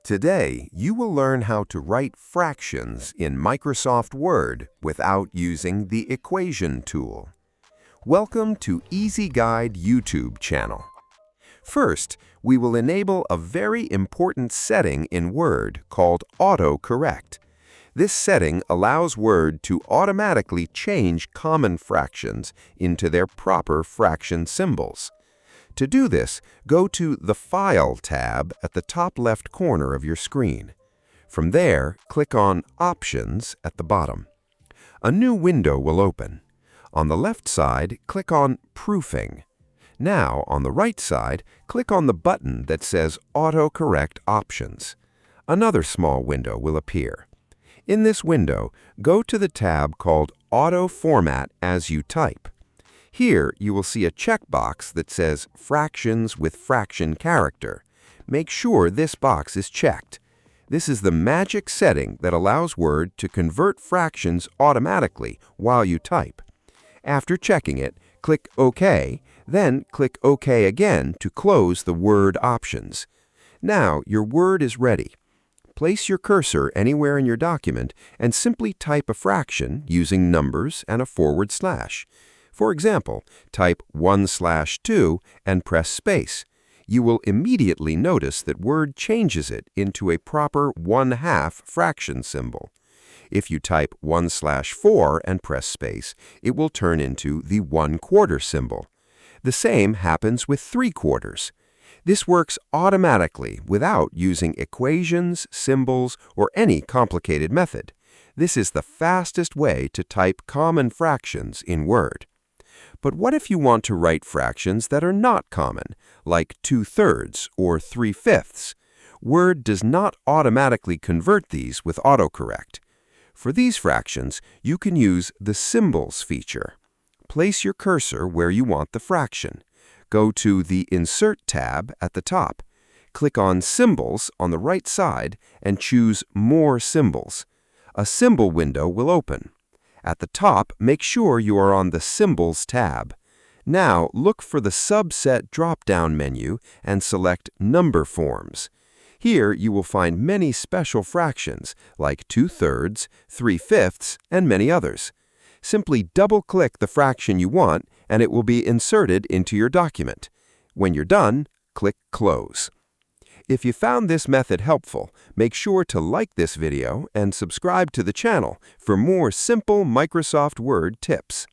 Today, you will learn how to write fractions in Microsoft Word without using the equation tool. Welcome to Easy Guide YouTube channel. First, we will enable a very important setting in Word called AutoCorrect. This setting allows Word to automatically change common fractions into their proper fraction symbols. To do this, go to the File tab at the top left corner of your screen. From there, click on Options at the bottom. A new window will open. On the left side, click on Proofing. Now, on the right side, click on the button that says AutoCorrect Options. Another small window will appear. In this window, go to the tab called Auto Format as you type. Here, you will see a checkbox that says Fractions with Fraction Character. Make sure this box is checked. This is the magic setting that allows Word to convert fractions automatically while you type. After checking it, click OK, then click OK again to close the Word options. Now, your Word is ready. Place your cursor anywhere in your document and simply type a fraction using numbers and a forward slash. For example, type 1/2 and press space. You will immediately notice that Word changes it into a proper 1/2 fraction symbol. If you type 1/4 and press space, it will turn into the 1/4 symbol. The same happens with 3/4. This works automatically without using equations, symbols, or any complicated method. This is the fastest way to type common fractions in Word. But what if you want to write fractions that are not common, like 2/3 or 3/5? Word does not automatically convert these with AutoCorrect. For these fractions, you can use the Symbols feature. Place your cursor where you want the fraction. Go to the Insert tab at the top. Click on Symbols on the right side and choose More Symbols. A symbol window will open. At the top, make sure you are on the Symbols tab. Now, look for the Subset drop-down menu and select Number Forms. Here, you will find many special fractions, like 2/3, 3/5, and many others. Simply double-click the fraction you want, and it will be inserted into your document. When you're done, click Close. If you found this method helpful, make sure to like this video and subscribe to the channel for more simple Microsoft Word tips.